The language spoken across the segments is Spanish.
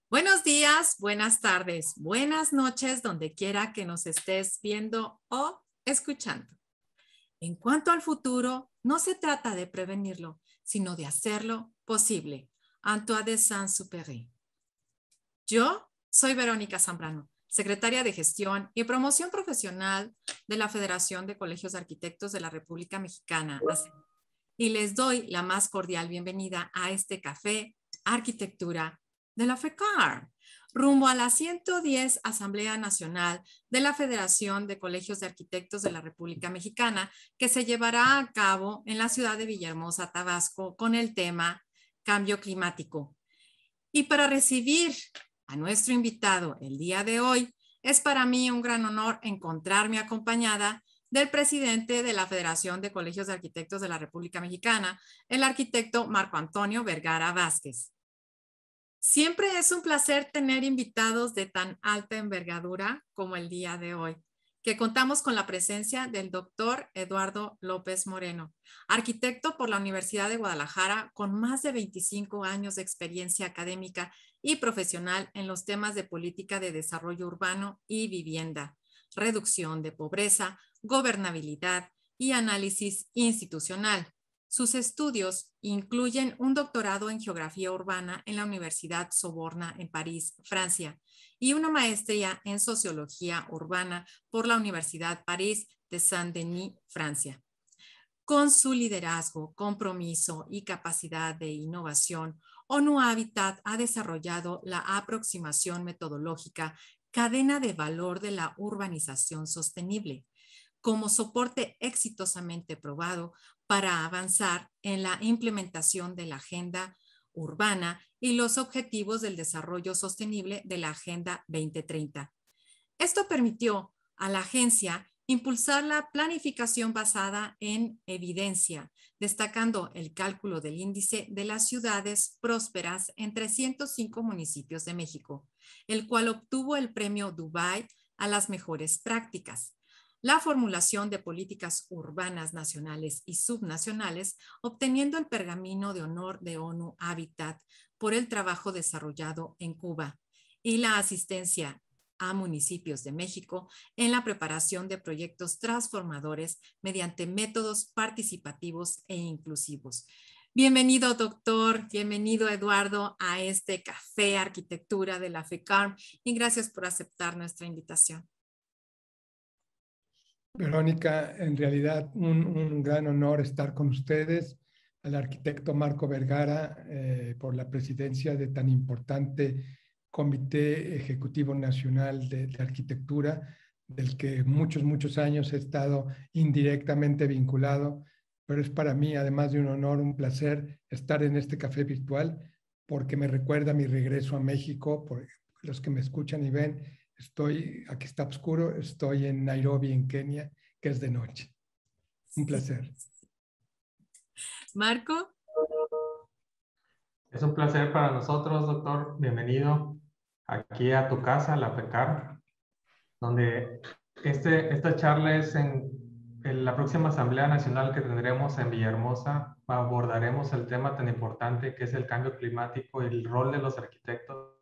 Buenos días, buenas tardes, buenas noches, donde quiera que nos estés viendo o escuchando. En cuanto al futuro, no se trata de prevenirlo, sino de hacerlo posible. Antoine de Saint-Exupéry. Yo soy Verónica Zambrano, secretaria de Gestión y Promoción Profesional de la Federación de Colegios de Arquitectos de la República Mexicana, y les doy la más cordial bienvenida a este café Arquitectura de la FECAR, rumbo a la 110 Asamblea Nacional de la Federación de Colegios de Arquitectos de la República Mexicana, que se llevará a cabo en la ciudad de Villahermosa, Tabasco, con el tema Cambio Climático. Y para recibir a nuestro invitado el día de hoy, es para mí un gran honor encontrarme acompañada del presidente de la Federación de Colegios de Arquitectos de la República Mexicana, el arquitecto Marco Antonio Vergara Vázquez. Siempre es un placer tener invitados de tan alta envergadura como el día de hoy, que contamos con la presencia del doctor Eduardo López Moreno, arquitecto por la Universidad de Guadalajara con más de 25 años de experiencia académica y profesional en los temas de política de desarrollo urbano y vivienda, reducción de pobreza, gobernabilidad y análisis institucional. Sus estudios incluyen un doctorado en geografía urbana en la Universidad Sorbona en París, Francia, y una maestría en sociología urbana por la Universidad París de Saint-Denis, Francia. Con su liderazgo, compromiso y capacidad de innovación, ONU Habitat ha desarrollado la aproximación metodológica Cadena de Valor de la Urbanización Sostenible, como soporte exitosamente probado para avanzar en la implementación de la agenda urbana y los objetivos del desarrollo sostenible de la Agenda 2030. Esto permitió a la agencia impulsar la planificación basada en evidencia, destacando el cálculo del índice de las ciudades prósperas en 305 municipios de México, el cual obtuvo el premio Dubai a las mejores prácticas. La formulación de políticas urbanas nacionales y subnacionales, obteniendo el pergamino de honor de ONU Habitat por el trabajo desarrollado en Cuba, y la asistencia a municipios de México en la preparación de proyectos transformadores mediante métodos participativos e inclusivos. Bienvenido, doctor, bienvenido, Eduardo, a este Café Arquitectura de la FECAR, y gracias por aceptar nuestra invitación. Verónica, en realidad un gran honor estar con ustedes, al arquitecto Marco Vergara por la presidencia de tan importante Comité Ejecutivo Nacional de Arquitectura, del que muchos años he estado indirectamente vinculado, pero es para mí, además de un honor, un placer estar en este café virtual, porque me recuerda mi regreso a México. Por los que me escuchan y ven, aquí está oscuro, estoy en Nairobi, en Kenia, que es de noche. Un placer. Marco. Es un placer para nosotros, doctor. Bienvenido aquí a tu casa, la FECAR, donde esta charla es en la próxima Asamblea Nacional que tendremos en Villahermosa. Abordaremos el tema tan importante que es el cambio climático y el rol de los arquitectos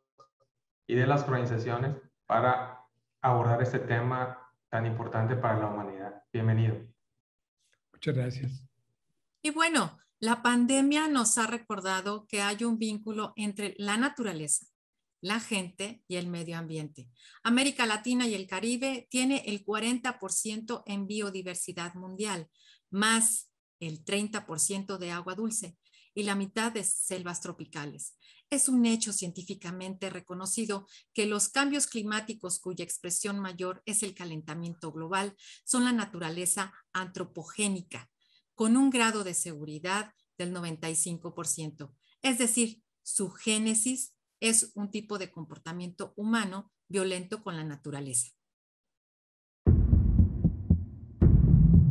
y de las organizaciones para abordar este tema tan importante para la humanidad. Bienvenido. Muchas gracias. Y bueno, la pandemia nos ha recordado que hay un vínculo entre la naturaleza, la gente y el medio ambiente. América Latina y el Caribe tiene el 40% en biodiversidad mundial, más el 30% de agua dulce y la mitad de selvas tropicales. Es un hecho científicamente reconocido que los cambios climáticos cuya expresión mayor es el calentamiento global son la naturaleza antropogénica, con un grado de seguridad del 95%. Es decir, su génesis es un tipo de comportamiento humano violento con la naturaleza.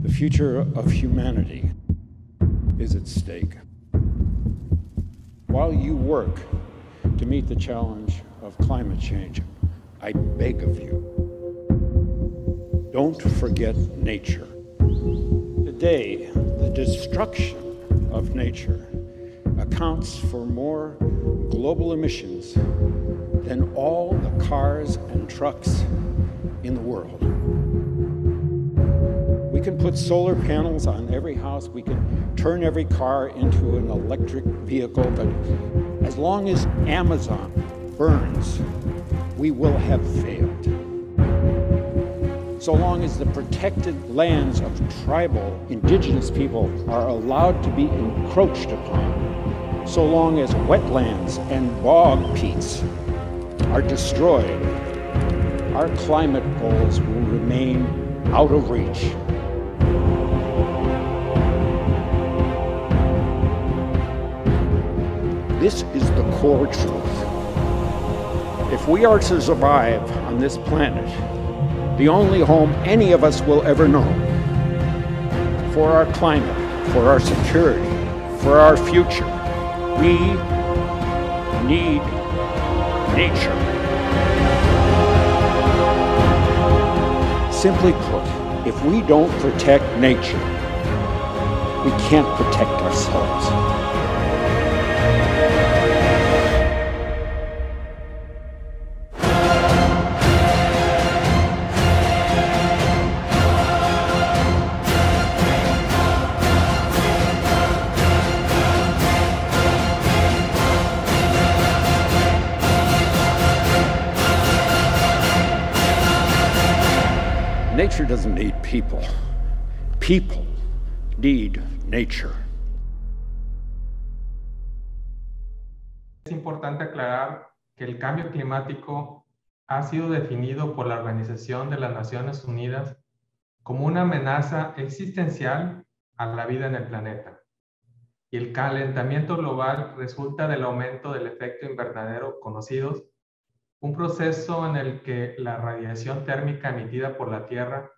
The future of humanity is at stake. While you work to meet the challenge of climate change, I beg of you, don't forget nature. Today, the destruction of nature accounts for more global emissions than all the cars and trucks in the world. We can put solar panels on every house, we can turn every car into an electric vehicle, but as long as Amazon burns, we will have failed. So long as the protected lands of tribal indigenous people are allowed to be encroached upon, so long as wetlands and bog peats are destroyed, our climate goals will remain out of reach. This is the core truth. If we are to survive on this planet, the only home any of us will ever know, for our climate, for our security, for our future, we need nature. Simply put, if we don't protect nature, we can't protect ourselves. Nature doesn't need people. People need nature. Es importante aclarar que el cambio climático ha sido definido por la Organización de las Naciones Unidas como una amenaza existencial a la vida en el planeta. Y el calentamiento global resulta del aumento del efecto invernadero conocidos, un proceso en el que la radiación térmica emitida por la Tierra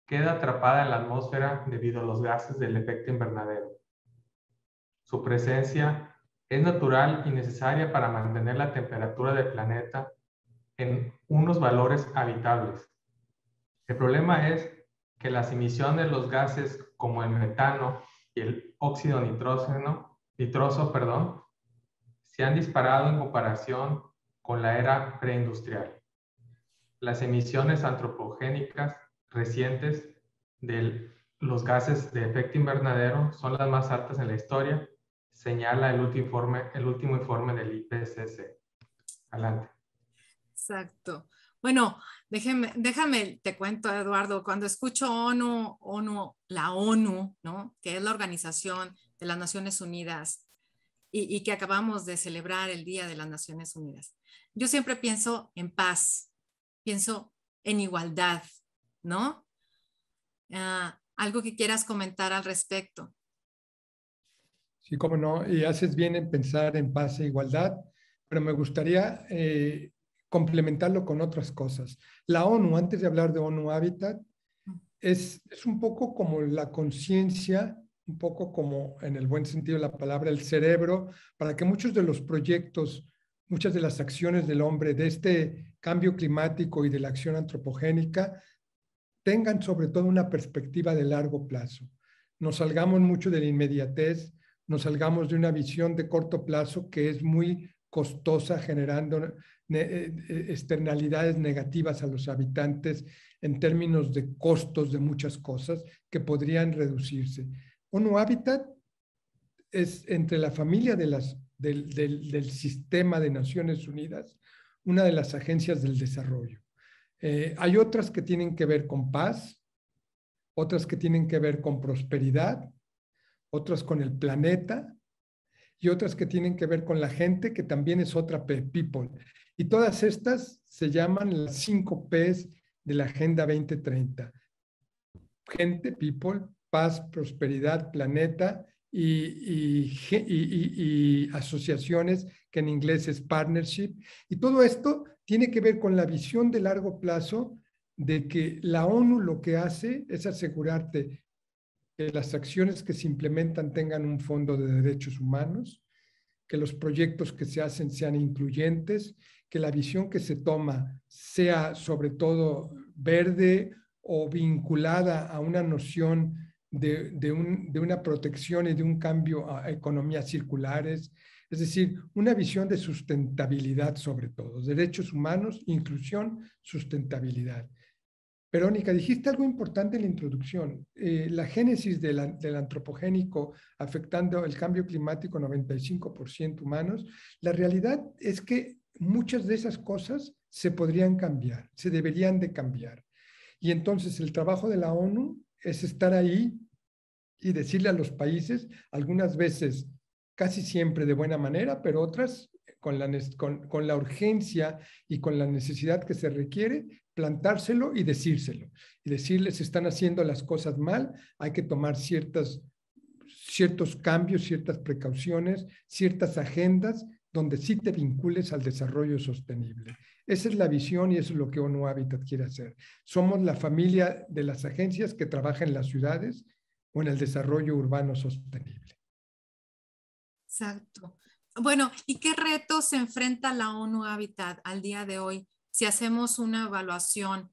queda atrapada en la atmósfera debido a los gases del efecto invernadero. Su presencia es natural y necesaria para mantener la temperatura del planeta en unos valores habitables. El problema es que las emisiones de los gases como el metano y el óxido nitroso, se han disparado en comparación con la era preindustrial. Las emisiones antropogénicas recientes de los gases de efecto invernadero son las más altas en la historia, señala el último informe del IPCC. Adelante. Exacto. Bueno, déjame, te cuento, Eduardo, cuando escucho la ONU, ¿no? Que es la Organización de las Naciones Unidas y que acabamos de celebrar el Día de las Naciones Unidas, yo siempre pienso en paz, pienso en igualdad, ¿no? Algo que quieras comentar al respecto. Sí, cómo no, y haces bien en pensar en paz e igualdad, pero me gustaría complementarlo con otras cosas. La ONU, antes de hablar de ONU Habitat, es un poco como la conciencia, un poco como en el buen sentido de la palabra, el cerebro, para que muchos de los proyectos, muchas de las acciones del hombre, de este cambio climático y de la acción antropogénica, tengan sobre todo una perspectiva de largo plazo. Nos salgamos mucho de la inmediatez, nos salgamos de una visión de corto plazo que es muy costosa, generando externalidades negativas a los habitantes en términos de costos de muchas cosas que podrían reducirse. ONU Habitat es entre la familia del sistema de Naciones Unidas, una de las agencias del desarrollo. Hay otras que tienen que ver con paz, otras que tienen que ver con prosperidad, otras con el planeta y otras que tienen que ver con la gente, que también es otra people. Y todas estas se llaman las 5 Ps de la Agenda 2030. Gente, people, paz, prosperidad, planeta y asociaciones, que en inglés es partnership. Y todo esto tiene que ver con la visión de largo plazo de que la ONU lo que hace es asegurarte que las acciones que se implementan tengan un fondo de derechos humanos, que los proyectos que se hacen sean incluyentes, que la visión que se toma sea sobre todo verde o vinculada a una noción de una protección y de un cambio a economías circulares, es decir, una visión de sustentabilidad sobre todo, derechos humanos, inclusión, sustentabilidad. Verónica, dijiste algo importante en la introducción, la génesis del antropogénico afectando el cambio climático 95% humanos. La realidad es que muchas de esas cosas se podrían cambiar, se deberían de cambiar. Y entonces el trabajo de la ONU es estar ahí y decirle a los países, algunas veces, casi siempre de buena manera, pero otras con la urgencia y con la necesidad que se requiere, plantárselo y decírselo. Y decirles, están haciendo las cosas mal, hay que tomar ciertos cambios, ciertas precauciones, ciertas agendas donde sí te vincules al desarrollo sostenible. Esa es la visión y eso es lo que ONU Habitat quiere hacer. Somos la familia de las agencias que trabajan en las ciudades o en el desarrollo urbano sostenible. Exacto. Bueno, ¿y qué retos se enfrenta la ONU Habitat al día de hoy si hacemos una evaluación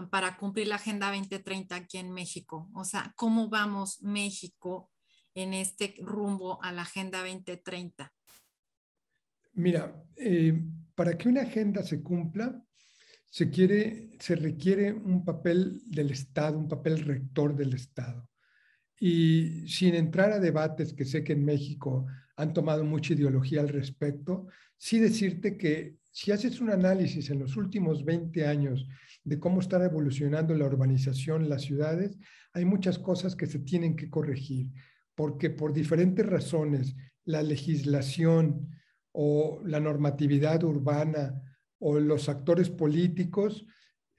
para cumplir la Agenda 2030 aquí en México? O sea, ¿cómo vamos México en este rumbo a la Agenda 2030? Mira, para que una agenda se cumpla, se requiere un papel del Estado, un papel rector del Estado. Y sin entrar a debates que sé que en México han tomado mucha ideología al respecto, sí decirte que si haces un análisis en los últimos 20 años de cómo está evolucionando la urbanización, las ciudades, hay muchas cosas que se tienen que corregir, porque por diferentes razones, la legislación o la normatividad urbana o los actores políticos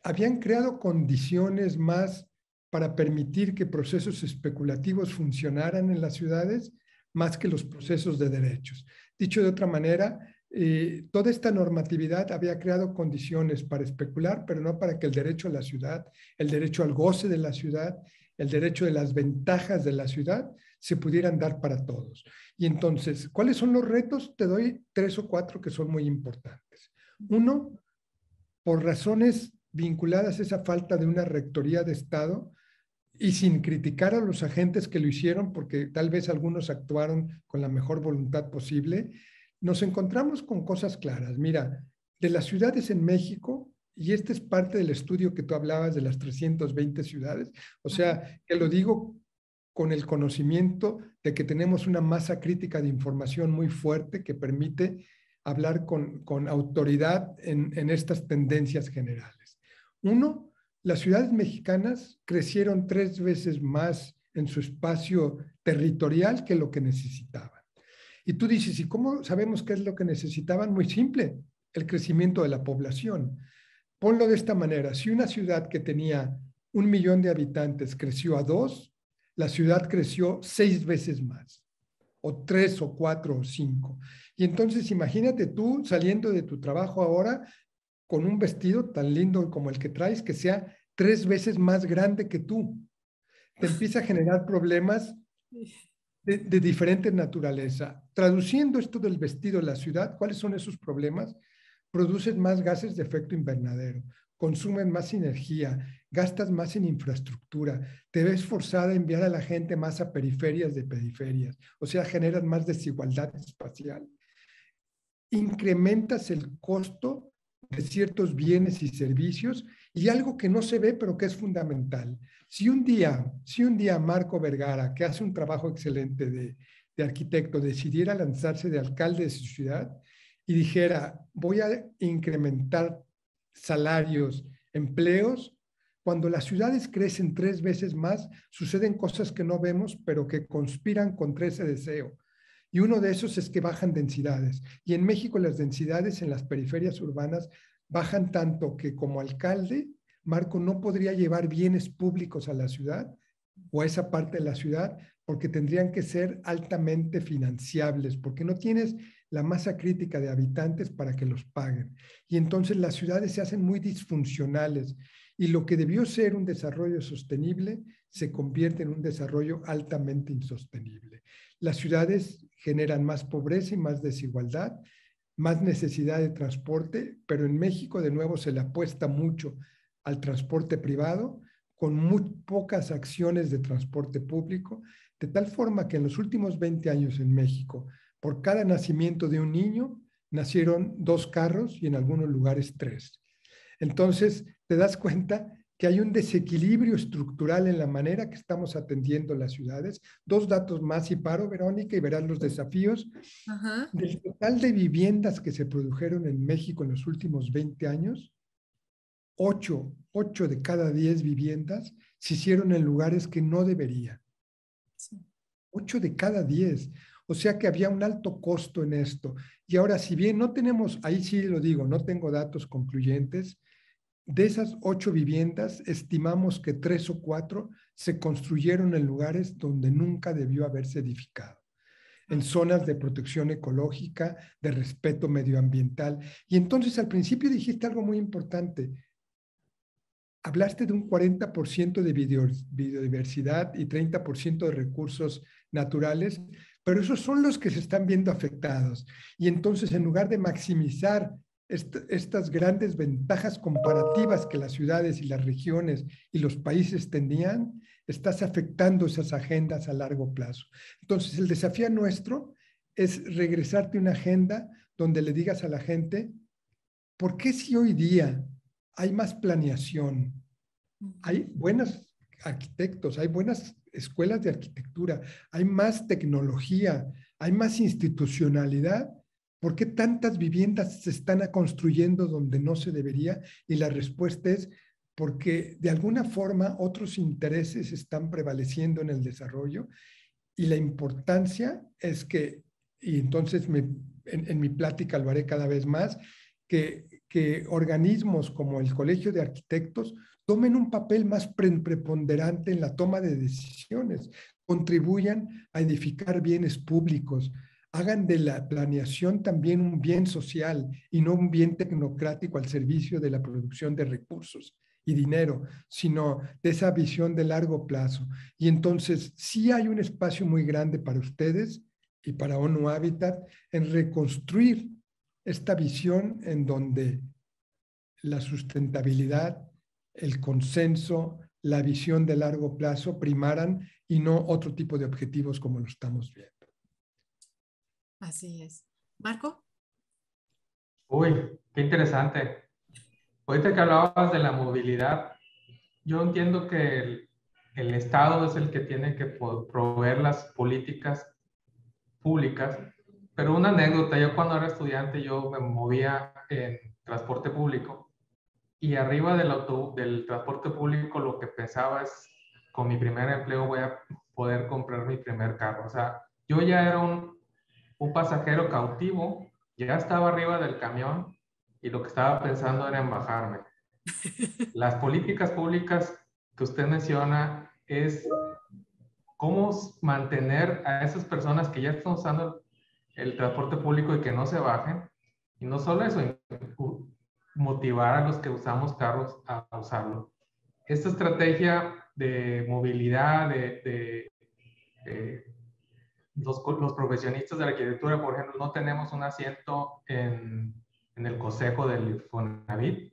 habían creado condiciones más para permitir que procesos especulativos funcionaran en las ciudades más que los procesos de derechos. Dicho de otra manera, toda esta normatividad había creado condiciones para especular, pero no para que el derecho a la ciudad, el derecho al goce de la ciudad, el derecho de las ventajas de la ciudad se pudieran dar para todos. Y entonces, ¿cuáles son los retos? Te doy 3 o 4 que son muy importantes. Uno, por razones vinculadas a esa falta de una rectoría de Estado, y sin criticar a los agentes que lo hicieron, porque tal vez algunos actuaron con la mejor voluntad posible, nos encontramos con cosas claras. Mira, de las ciudades en México, y este es parte del estudio que tú hablabas de las 320 ciudades, o sea, que lo digo con el conocimiento de que tenemos una masa crítica de información muy fuerte que permite hablar con autoridad en estas tendencias generales. Uno, las ciudades mexicanas crecieron 3 veces más en su espacio territorial que lo que necesitaban. Y tú dices, ¿y cómo sabemos qué es lo que necesitaban? Muy simple, el crecimiento de la población. Ponlo de esta manera, si una ciudad que tenía 1 millón de habitantes creció a 2, la ciudad creció 6 veces más, o 3 o 4 o 5. Y entonces imagínate tú saliendo de tu trabajo ahora con un vestido tan lindo como el que traes, que sea 3 veces más grande que tú. Te empieza a generar problemas de diferente naturaleza. Traduciendo esto del vestido en la ciudad, ¿cuáles son esos problemas? Producen más gases de efecto invernadero, consumen más energía, gastas más en infraestructura, te ves forzada a enviar a la gente más a periferias de periferias, o sea, generas más desigualdad espacial. Incrementas el costo de ciertos bienes y servicios y algo que no se ve pero que es fundamental. Si un día Marco Vergara, que hace un trabajo excelente de arquitecto, decidiera lanzarse de alcalde de su ciudad y dijera, voy a incrementar salarios, empleos, cuando las ciudades crecen 3 veces más, suceden cosas que no vemos pero que conspiran contra ese deseo. Y uno de esos es que bajan densidades. Y en México las densidades en las periferias urbanas bajan tanto que como alcalde, Marco no podría llevar bienes públicos a la ciudad o a esa parte de la ciudad porque tendrían que ser altamente financiables, porque no tienes la masa crítica de habitantes para que los paguen. Y entonces las ciudades se hacen muy disfuncionales y lo que debió ser un desarrollo sostenible se convierte en un desarrollo altamente insostenible. Las ciudades generan más pobreza y más desigualdad, más necesidad de transporte, pero en México de nuevo se le apuesta mucho al transporte privado, con muy pocas acciones de transporte público, de tal forma que en los últimos 20 años en México, por cada nacimiento de un niño, nacieron 2 carros y en algunos lugares 3. Entonces, te das cuenta que hay un desequilibrio estructural en la manera que estamos atendiendo las ciudades. 2 datos más y paro, Verónica, y verás los desafíos. Ajá. Del total de viviendas que se produjeron en México en los últimos 20 años, 8 de cada 10 viviendas se hicieron en lugares que no debería. Sí. 8 de cada 10. O sea que había un alto costo en esto. Y ahora, si bien no tenemos, ahí sí lo digo, no tengo datos concluyentes, de esas 8 viviendas, estimamos que 3 o 4 se construyeron en lugares donde nunca debió haberse edificado, en zonas de protección ecológica, de respeto medioambiental. Y entonces al principio dijiste algo muy importante. Hablaste de un 40% de biodiversidad y 30% de recursos naturales, pero esos son los que se están viendo afectados. Y entonces, en lugar de maximizar estas grandes ventajas comparativas que las ciudades y las regiones y los países tenían, estás afectando esas agendas a largo plazo. Entonces, el desafío nuestro es regresarte a una agenda donde le digas a la gente, ¿por qué si hoy día hay más planeación, hay buenos arquitectos, hay buenas escuelas de arquitectura, hay más tecnología, hay más institucionalidad? ¿Por qué tantas viviendas se están construyendo donde no se debería? Y la respuesta es porque de alguna forma otros intereses están prevaleciendo en el desarrollo, y la importancia es que, y entonces en mi plática lo haré cada vez más, que organismos como el Colegio de Arquitectos tomen un papel más preponderante en la toma de decisiones, contribuyan a edificar bienes públicos, hagan de la planeación también un bien social y no un bien tecnocrático al servicio de la producción de recursos y dinero, sino de esa visión de largo plazo. Y entonces sí hay un espacio muy grande para ustedes y para ONU Habitat en reconstruir esta visión en donde la sustentabilidad, el consenso, la visión de largo plazo primaran y no otro tipo de objetivos como lo estamos viendo. Así es. ¿Marco? Uy, qué interesante. Ahorita que hablabas de la movilidad, yo entiendo que el Estado es el que tiene que proveer las políticas públicas, pero una anécdota, yo cuando era estudiante yo me movía en transporte público y arriba del transporte público lo que pensaba es, con mi primer empleo voy a poder comprar mi primer carro. O sea, yo ya era un pasajero cautivo, ya estaba arriba del camión y lo que estaba pensando era en bajarme. Las políticas públicas que usted menciona es cómo mantener a esas personas que ya están usando el transporte público y que no se bajen. Y no solo eso, motivar a los que usamos carros a usarlo. Esta estrategia de movilidad, los profesionistas de la arquitectura, por ejemplo, no tenemos un asiento en el consejo del Infonavit.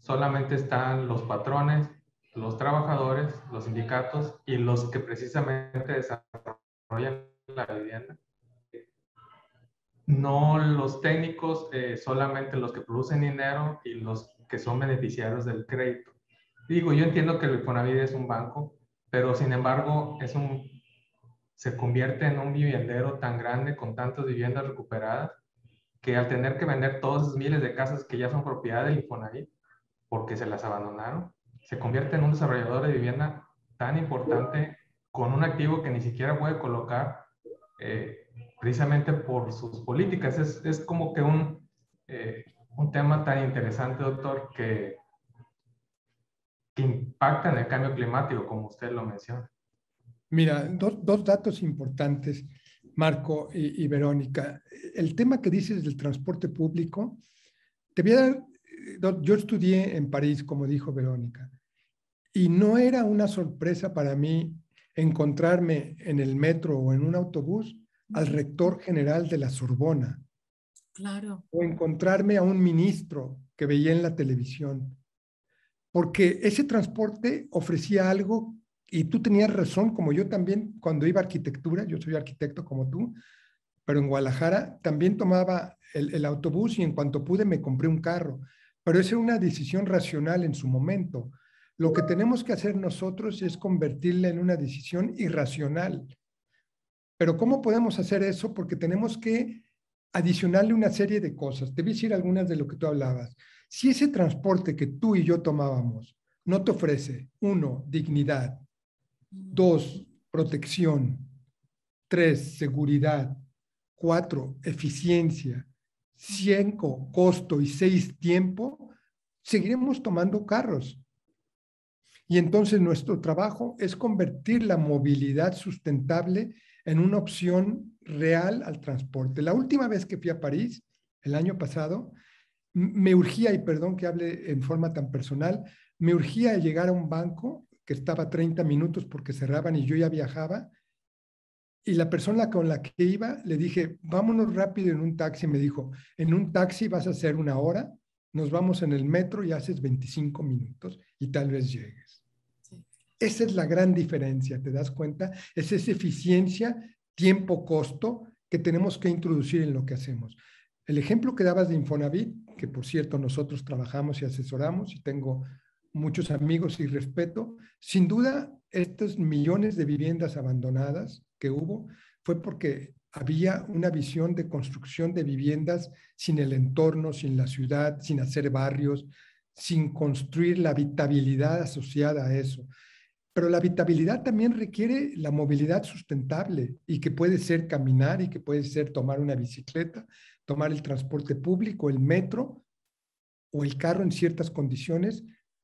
Solamente están los patrones, los trabajadores, los sindicatos y los que precisamente desarrollan la vivienda. No los técnicos, solamente los que producen dinero y los que son beneficiarios del crédito. Digo, yo entiendo que el Infonavit es un banco, pero sin embargo se convierte en un viviendero tan grande con tantas viviendas recuperadas que al tener que vender todas esas miles de casas que ya son propiedad del Infonavit porque se las abandonaron, se convierte en un desarrollador de vivienda tan importante con un activo que ni siquiera puede colocar precisamente por sus políticas. Es como que un tema tan interesante, doctor, que impacta en el cambio climático, como usted lo menciona. Mira, dos datos importantes, Marco y Verónica. El tema que dices del transporte público, te voy a dar, yo estudié en París, como dijo Verónica, y no era una sorpresa para mí encontrarme en el metro o en un autobús al rector general de la Sorbona, Claro. o encontrarme a un ministro que veía en la televisión, porque ese transporte ofrecía algo y tú tenías razón, como yo también cuando iba a arquitectura, yo soy arquitecto como tú, pero en Guadalajara también tomaba el autobús y en cuanto pude me compré un carro, pero esa era una decisión racional en su momento. Lo que tenemos que hacer nosotros es convertirla en una decisión irracional. Pero ¿cómo podemos hacer eso? Porque tenemos que adicionarle una serie de cosas. Te voy a decir algunas de lo que tú hablabas. Si ese transporte que tú y yo tomábamos no te ofrece, 1, dignidad, 2, protección, 3, seguridad, 4, eficiencia, 5, costo y 6, tiempo, seguiremos tomando carros. Y entonces nuestro trabajo es convertir la movilidad sustentable en una opción real al transporte. La última vez que fui a París, el año pasado, me urgía, y perdón que hable en forma tan personal, me urgía llegar a un banco que estaba a 30 minutos porque cerraban y yo ya viajaba. Y la persona con la que iba, le dije, vámonos rápido en un taxi. Me dijo, en un taxi vas a hacer 1 hora, nos vamos en el metro y haces 25 minutos y tal vez llegues. Sí. Esa es la gran diferencia, ¿te das cuenta? Es esa eficiencia, tiempo, costo que tenemos que introducir en lo que hacemos. El ejemplo que dabas de Infonavit, que por cierto nosotros trabajamos y asesoramos y tengo muchos amigos y respeto, sin duda estos millones de viviendas abandonadas que hubo fue porque había una visión de construcción de viviendas sin el entorno, sin la ciudad, sin hacer barrios, sin construir la habitabilidad asociada a eso. Pero la habitabilidad también requiere la movilidad sustentable y que puede ser caminar y que puede ser tomar una bicicleta, tomar el transporte público, el metro o el carro en ciertas condiciones,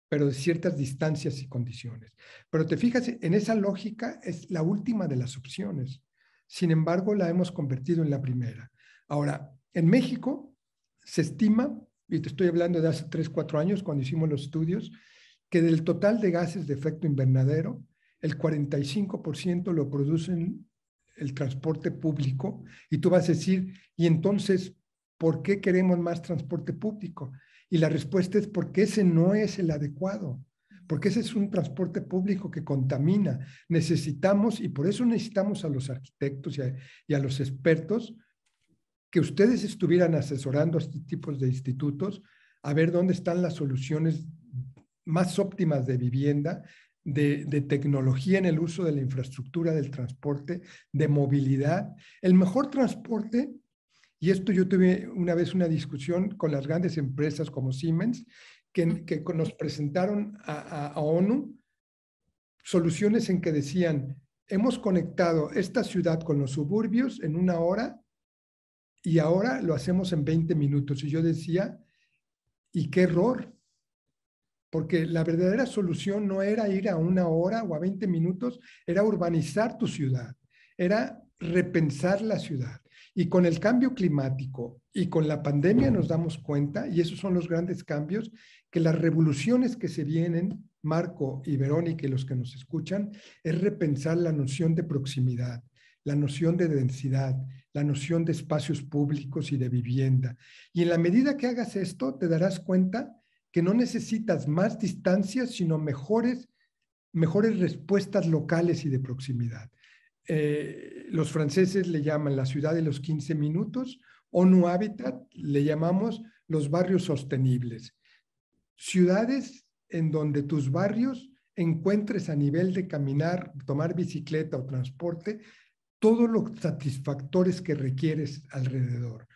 pero de ciertas distancias y condiciones. Pero te fijas, en esa lógica es la última de las opciones. Sin embargo, la hemos convertido en la primera. Ahora, en México se estima, y te estoy hablando de hace 3, 4 años, cuando hicimos los estudios, que del total de gases de efecto invernadero, el 45% lo producen el transporte público. Y tú vas a decir, y entonces, ¿por qué queremos más transporte público? Y la respuesta es porque ese no es el adecuado, porque ese es un transporte público que contamina. Necesitamos, y por eso necesitamos a los arquitectos y a los expertos, que ustedes estuvieran asesorando a este tipo de institutos a ver dónde están las soluciones más óptimas de vivienda, de tecnología en el uso de la infraestructura del transporte, de movilidad. El mejor transporte, y esto yo tuve una vez una discusión con las grandes empresas como Siemens, que nos presentaron a ONU soluciones en que decían, hemos conectado esta ciudad con los suburbios en 1 hora y ahora lo hacemos en 20 minutos. Y yo decía, ¿y qué error? Porque la verdadera solución no era ir a 1 hora o a 20 minutos, era urbanizar tu ciudad, era repensar la ciudad. Y con el cambio climático y con la pandemia nos damos cuenta, y esos son los grandes cambios, que las revoluciones que se vienen, Marco y Verónica y los que nos escuchan, es repensar la noción de proximidad, la noción de densidad, la noción de espacios públicos y de vivienda. Y en la medida que hagas esto, te darás cuenta que no necesitas más distancias, sino mejores respuestas locales y de proximidad. Los franceses le llaman la ciudad de los 15 minutos, ONU Habitat le llamamos los barrios sostenibles. Ciudades en donde tus barrios encuentres a nivel de caminar, tomar bicicleta o transporte, todos los satisfactores que requieres alrededor.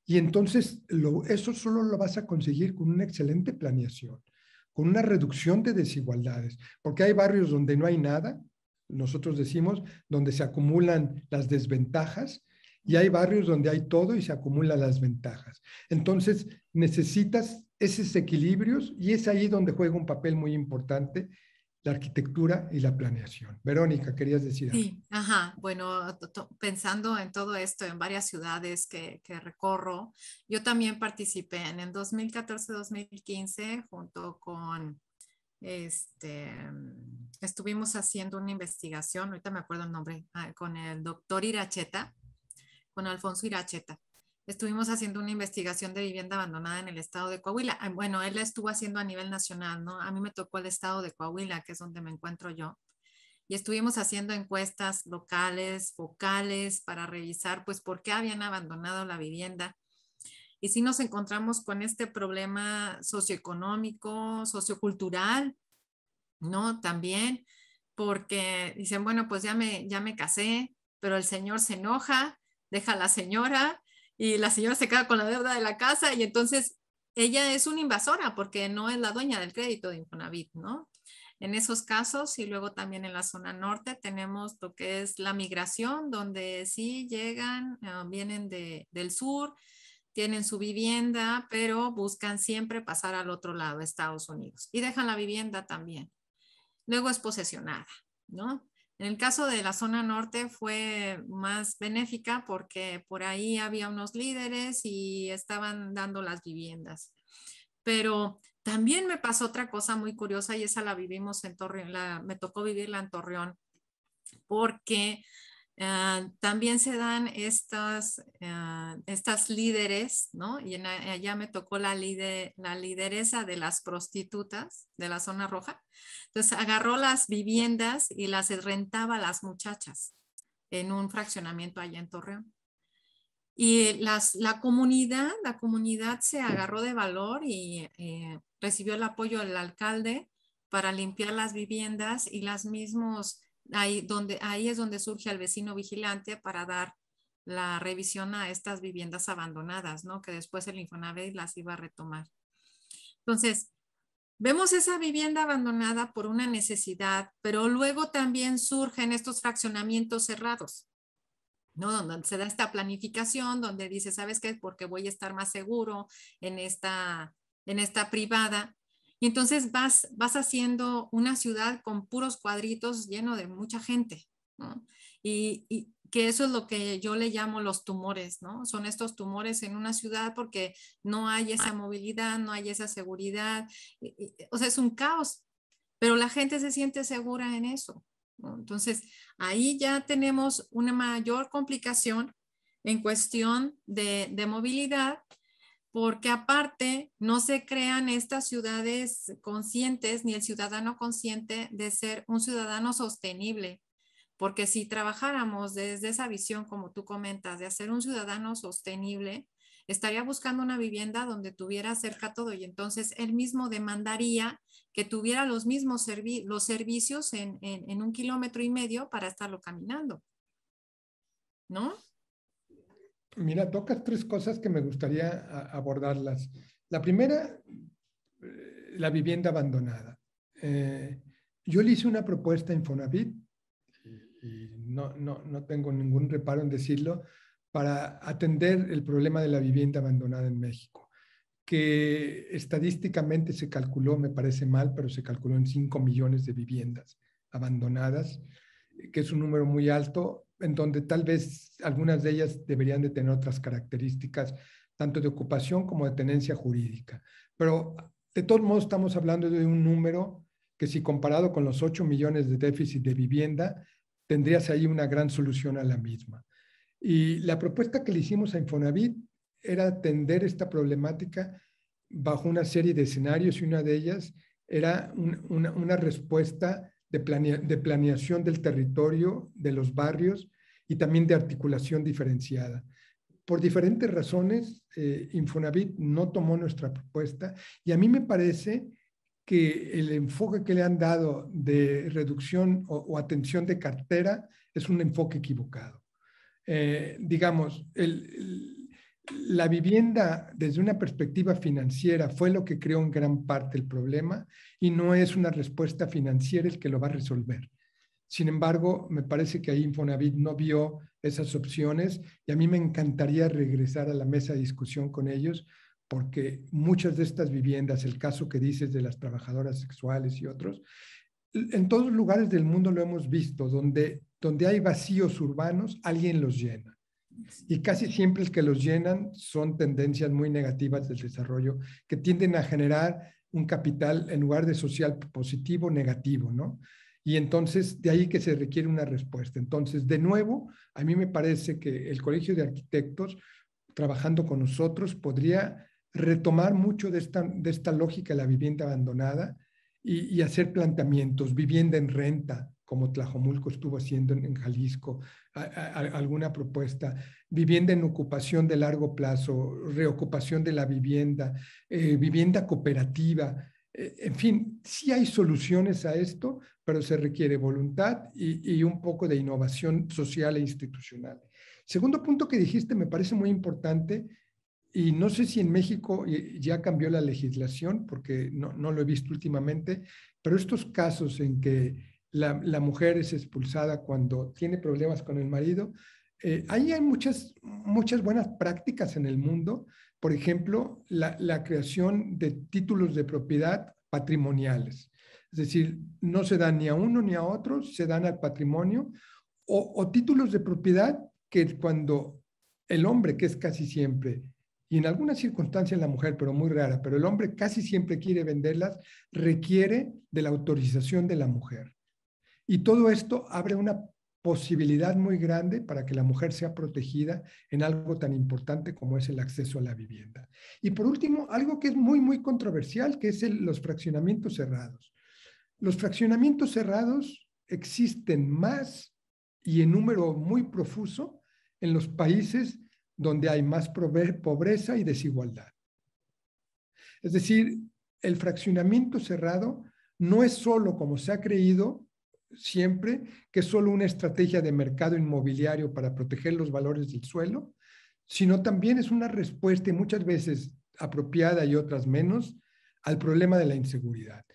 Y entonces eso solo lo vas a conseguir con una excelente planeación, con una reducción de desigualdades, porque hay barrios donde no hay nada, nosotros decimos, donde se acumulan las desventajas, y hay barrios donde hay todo y se acumulan las ventajas. Entonces necesitas esos equilibrios y es ahí donde juega un papel muy importante la arquitectura y la planeación. Verónica, ¿querías decir algo? Sí, ajá. Bueno, pensando en todo esto, en varias ciudades que recorro, yo también participé en el 2014-2015 junto con, estuvimos haciendo una investigación, ahorita me acuerdo el nombre, con el doctor Iracheta, con Alfonso Iracheta. estuvimos haciendo una investigación de vivienda abandonada en el estado de Coahuila. Bueno, él la estuvo haciendo a nivel nacional, ¿no? A mí me tocó el estado de Coahuila, que es donde me encuentro yo. Y estuvimos haciendo encuestas locales, focales, para revisar, pues, por qué habían abandonado la vivienda. Y sí nos encontramos con este problema socioeconómico, sociocultural, ¿no? También, porque dicen, bueno, pues ya me casé, pero el señor se enoja, deja a la señora y la señora se queda con la deuda de la casa y entonces ella es una invasora porque no es la dueña del crédito de Infonavit, ¿no? En esos casos y luego también en la zona norte tenemos lo que es la migración, donde sí llegan, vienen del sur, tienen su vivienda, pero buscan siempre pasar al otro lado, Estados Unidos, y dejan la vivienda también. Luego es posesionada, ¿no? En el caso de la zona norte fue más benéfica porque por ahí había unos líderes y estaban dando las viviendas. Pero también me pasó otra cosa muy curiosa y esa la vivimos en Torreón, me tocó vivirla en Torreón, porque también se dan estas líderes, ¿no? Y allá me tocó la lideresa de las prostitutas de la zona roja. Entonces agarró las viviendas y las rentaba a las muchachas en un fraccionamiento allá en Torreón. Y la comunidad se agarró de valor y recibió el apoyo del alcalde para limpiar las viviendas y las mismos, ahí es donde surge el vecino vigilante para dar la revisión a estas viviendas abandonadas, ¿no? Que después el Infonavit las iba a retomar. Entonces, vemos esa vivienda abandonada por una necesidad, pero luego también surgen estos fraccionamientos cerrados, ¿no? Donde se da esta planificación, donde dice, ¿sabes qué? Porque voy a estar más seguro en esta privada. Y entonces vas haciendo una ciudad con puros cuadritos lleno de mucha gente, ¿no? Y que eso es lo que yo le llamo los tumores, ¿no? Son estos tumores en una ciudad porque no hay esa movilidad, no hay esa seguridad. O sea, es un caos, pero la gente se siente segura en eso, ¿no? Entonces, ahí ya tenemos una mayor complicación en cuestión de movilidad, porque aparte no se crean estas ciudades conscientes ni el ciudadano consciente de ser un ciudadano sostenible, porque si trabajáramos desde esa visión, como tú comentas, de hacer un ciudadano sostenible, estaría buscando una vivienda donde tuviera cerca todo y entonces él mismo demandaría que tuviera los mismos los servicios en 1,5 kilómetros para estarlo caminando, ¿no? Mira, tocas 3 cosas que me gustaría abordarlas. La primera, la vivienda abandonada. Yo le hice una propuesta a Infonavit, y no tengo ningún reparo en decirlo, para atender el problema de la vivienda abandonada en México, que estadísticamente se calculó, me parece mal, pero se calculó en 5 millones de viviendas abandonadas, que es un número muy alto, en donde tal vez algunas de ellas deberían de tener otras características, tanto de ocupación como de tenencia jurídica. Pero de todos modos estamos hablando de un número que si comparado con los 8 millones de déficit de vivienda, tendrías ahí una gran solución a la misma. Y la propuesta que le hicimos a Infonavit era atender esta problemática bajo una serie de escenarios y una de ellas era una respuesta de planeación del territorio, de los barrios y también de articulación diferenciada. Por diferentes razones, Infonavit no tomó nuestra propuesta y a mí me parece que el enfoque que le han dado de reducción o atención de cartera es un enfoque equivocado. Digamos, la vivienda desde una perspectiva financiera fue lo que creó en gran parte el problema y no es una respuesta financiera el que lo va a resolver. Sin embargo, me parece que ahí Infonavit no vio esas opciones y a mí me encantaría regresar a la mesa de discusión con ellos porque muchas de estas viviendas, el caso que dices de las trabajadoras sexuales y otros, en todos los lugares del mundo lo hemos visto, donde hay vacíos urbanos, alguien los llena. Y casi siempre el que los llenan son tendencias muy negativas del desarrollo que tienden a generar un capital en lugar de social positivo, negativo, ¿no? Y entonces de ahí que se requiere una respuesta. Entonces, de nuevo, a mí me parece que el Colegio de Arquitectos trabajando con nosotros, podría retomar mucho de esta lógica de la vivienda abandonada y hacer planteamientos, vivienda en renta, como Tlajomulco estuvo haciendo en Jalisco, alguna propuesta, vivienda en ocupación de largo plazo, reocupación de la vivienda, vivienda cooperativa. En fin, sí hay soluciones a esto, pero se requiere voluntad y un poco de innovación social e institucional. Segundo punto que dijiste me parece muy importante, y no sé si en México ya cambió la legislación, porque no lo he visto últimamente, pero estos casos en que la mujer es expulsada cuando tiene problemas con el marido, ahí hay muchas buenas prácticas en el mundo. Por ejemplo, la creación de títulos de propiedad patrimoniales. Es decir, no se dan ni a uno ni a otro, se dan al patrimonio, o títulos de propiedad que cuando el hombre, que es casi siempre, y en algunas circunstancias la mujer, pero muy rara, pero el hombre casi siempre quiere venderlas, requiere de la autorización de la mujer. Y todo esto abre una posibilidad muy grande para que la mujer sea protegida en algo tan importante como es el acceso a la vivienda. Y por último, algo que es muy controversial, que es los fraccionamientos cerrados. Los fraccionamientos cerrados existen más y en número muy profuso en los países donde hay más pobreza y desigualdad. Es decir, el fraccionamiento cerrado no es solo, como se ha creído siempre, que es solo una estrategia de mercado inmobiliario para proteger los valores del suelo, sino también es una respuesta, y muchas veces apropiada y otras menos, al problema de la inseguridad.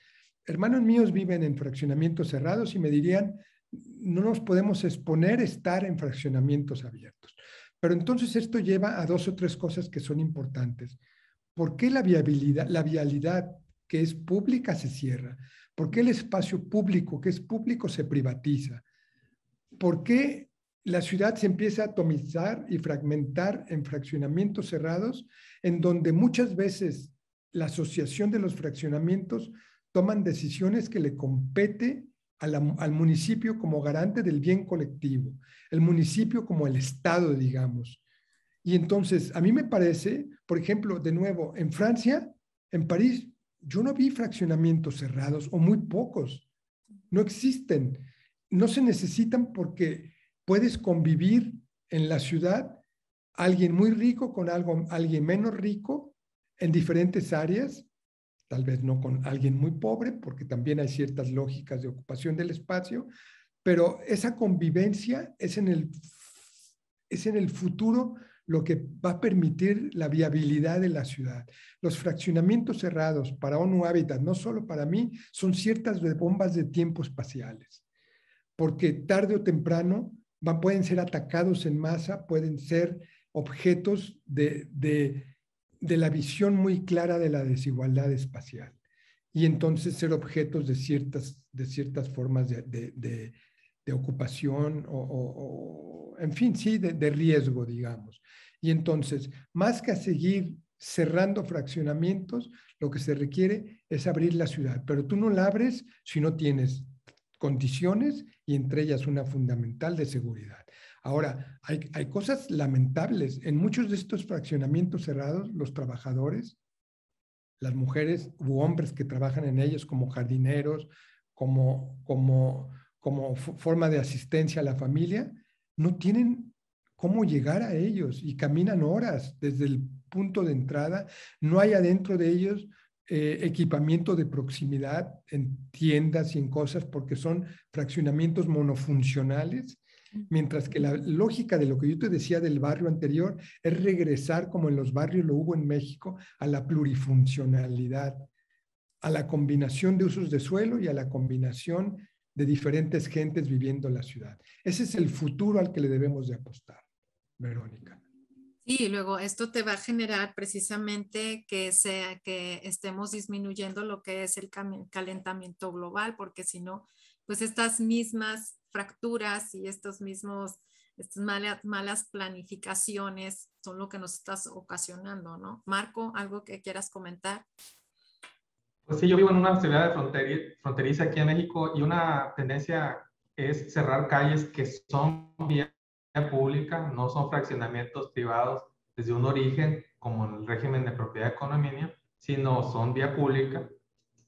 Hermanos míos viven en fraccionamientos cerrados y me dirían, no nos podemos exponer a estar en fraccionamientos abiertos. Pero entonces esto lleva a 2 o 3 cosas que son importantes. ¿Por qué la vialidad que es pública se cierra? ¿Por qué el espacio público que es público se privatiza? ¿Por qué la ciudad se empieza a atomizar y fragmentar en fraccionamientos cerrados, en donde muchas veces la asociación de los fraccionamientos toman decisiones que le compete al municipio como garante del bien colectivo, el municipio como el Estado, digamos? Y entonces, a mí me parece, por ejemplo, de nuevo, en Francia, en París, yo no vi fraccionamientos cerrados, o muy pocos. No existen. No se necesitan porque puedes convivir en la ciudad alguien muy rico con alguien menos rico en diferentes áreas, tal vez no con alguien muy pobre, porque también hay ciertas lógicas de ocupación del espacio, pero esa convivencia es en el futuro lo que va a permitir la viabilidad de la ciudad. Los fraccionamientos cerrados para ONU Habitat, no solo para mí, son ciertas bombas de tiempo espaciales, porque tarde o temprano pueden ser atacados en masa, pueden ser objetos de la visión muy clara de la desigualdad espacial, y entonces ser objetos de ciertas formas de ocupación o en fin, sí, de riesgo, digamos. Y entonces, más que a seguir cerrando fraccionamientos, lo que se requiere es abrir la ciudad, pero tú no la abres si no tienes condiciones, y entre ellas una fundamental de seguridad. Ahora, hay cosas lamentables. En muchos de estos fraccionamientos cerrados, los trabajadores, las mujeres u hombres que trabajan en ellos como jardineros, como forma de asistencia a la familia, no tienen cómo llegar a ellos y caminan horas desde el punto de entrada. No hay adentro de ellos equipamiento de proximidad en tiendas y en cosas, porque son fraccionamientos monofuncionales, mientras que la lógica de lo que yo te decía del barrio anterior es regresar, como en los barrios lo hubo en México, a la plurifuncionalidad, a la combinación de usos de suelo y a la combinación de diferentes gentes viviendo en la ciudad. Ese es el futuro al que le debemos de apostar, Verónica. Sí, luego esto te va a generar precisamente que estemos disminuyendo lo que es el calentamiento global, porque si no, pues estas mismas fracturas y estas malas planificaciones son lo que nos estás ocasionando, ¿no? Marco, ¿algo que quieras comentar? Pues sí, yo vivo en una ciudad fronteriza aquí en México, y una tendencia es cerrar calles que son vía pública, no son fraccionamientos privados, desde un origen, como el régimen de propiedad de condominio, sino son vía pública.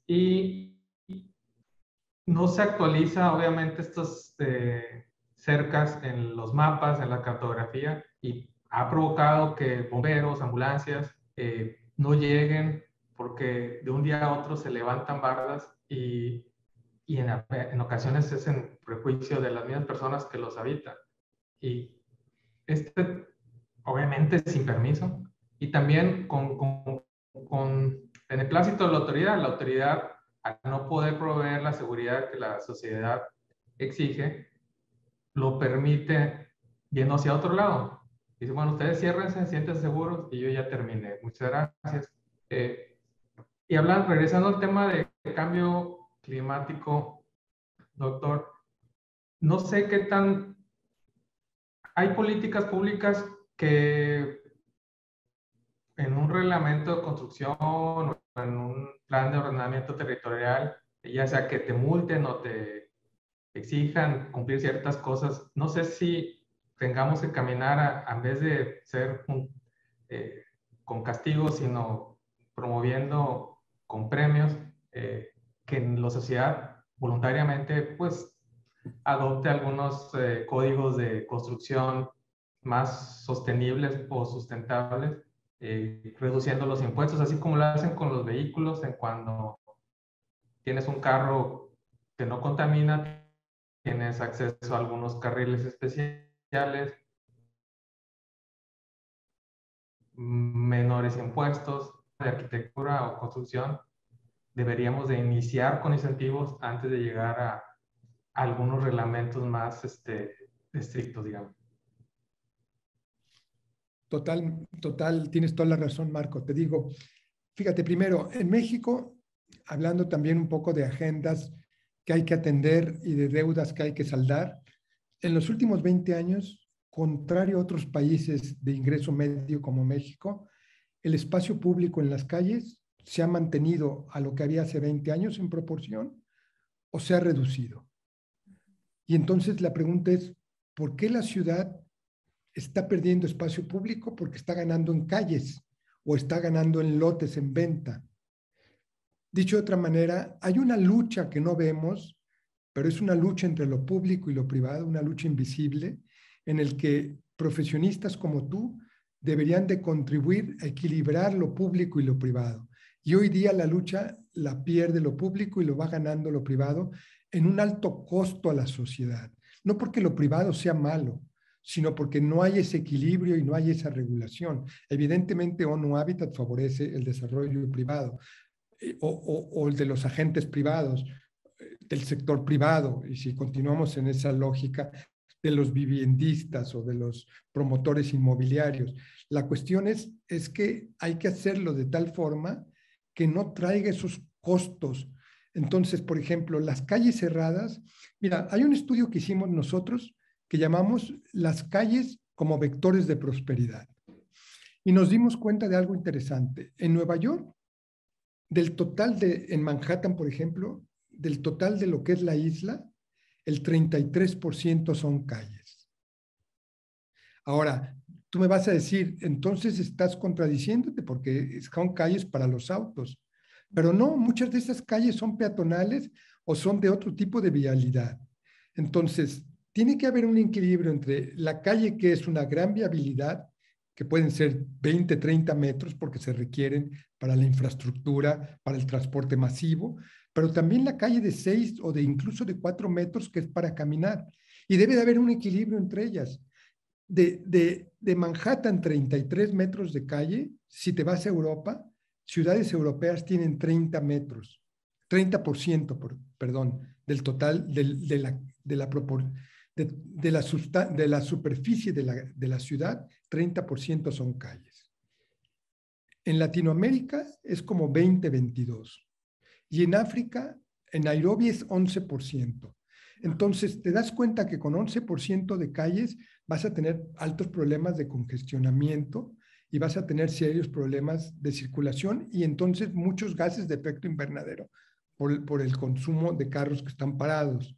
Y no se actualiza, obviamente, estos cercas en los mapas, en la cartografía, y ha provocado que bomberos, ambulancias, no lleguen porque de un día a otro se levantan bardas y en ocasiones es en prejuicio de las mismas personas que los habitan. Y obviamente sin permiso, y también con beneplácito de la autoridad, al no poder proveer la seguridad que la sociedad exige, lo permite yendo hacia otro lado. Dice, bueno, ustedes ciérrense, siéntense seguros y yo ya terminé. Muchas gracias. Y regresando al tema de cambio climático, doctor, no sé qué tan... Hay políticas públicas que en un reglamento de construcción o en un plan de ordenamiento territorial, ya sea que te multen o te exijan cumplir ciertas cosas, no sé si tengamos que caminar en vez de ser con castigos, sino promoviendo con premios, que la sociedad voluntariamente pues adopte algunos códigos de construcción más sostenibles o sustentables, reduciendo los impuestos, así como lo hacen con los vehículos. En cuando tienes un carro que no contamina, tienes acceso a algunos carriles especiales, menores impuestos de arquitectura o construcción. Deberíamos de iniciar con incentivos antes de llegar a algunos reglamentos más estrictos, digamos. Total, tienes toda la razón, Marco. Te digo, fíjate, primero, en México, hablando también un poco de agendas que hay que atender y de deudas que hay que saldar, en los últimos 20 años, contrario a otros países de ingreso medio como México, el espacio público en las calles se ha mantenido a lo que había hace 20 años en proporción o se ha reducido. Y entonces la pregunta es, ¿por qué la ciudad está perdiendo espacio público? Porque está ganando en calles o está ganando en lotes en venta. Dicho de otra manera, hay una lucha que no vemos, pero es una lucha entre lo público y lo privado, una lucha invisible, en el que profesionistas como tú deberían de contribuir a equilibrar lo público y lo privado. Y hoy día la lucha la pierde lo público y lo va ganando lo privado en un alto costo a la sociedad. No porque lo privado sea malo, sino porque no hay ese equilibrio y no hay esa regulación. Evidentemente, ONU Habitat favorece el desarrollo privado o el de los agentes privados, del sector privado, y si continuamos en esa lógica, de los viviendistas o de los promotores inmobiliarios. La cuestión es que hay que hacerlo de tal forma que no traiga esos costos. Entonces, por ejemplo, las calles cerradas, mira, hay un estudio que hicimos nosotros que llamamos las calles como vectores de prosperidad. Y nos dimos cuenta de algo interesante. En Nueva York, en Manhattan, por ejemplo, del total de lo que es la isla, el 33% son calles. Ahora, tú me vas a decir, entonces estás contradiciéndote porque son calles para los autos. Pero no, muchas de esas calles son peatonales o son de otro tipo de vialidad. Entonces, tiene que haber un equilibrio entre la calle, que es una gran viabilidad, que pueden ser 20, 30 metros porque se requieren para la infraestructura, para el transporte masivo, pero también la calle de 6 o de incluso de 4 metros que es para caminar. Y debe de haber un equilibrio entre ellas. De Manhattan, 33 metros de calle, si te vas a Europa, ciudades europeas tienen 30 metros, 30%, perdón, del total de la superficie de la ciudad, 30% son calles. En Latinoamérica es como 20-22. Y en África, en Nairobi es 11%. Entonces, te das cuenta que con 11% de calles vas a tener altos problemas de congestionamiento y vas a tener serios problemas de circulación y entonces muchos gases de efecto invernadero por el consumo de carros que están parados.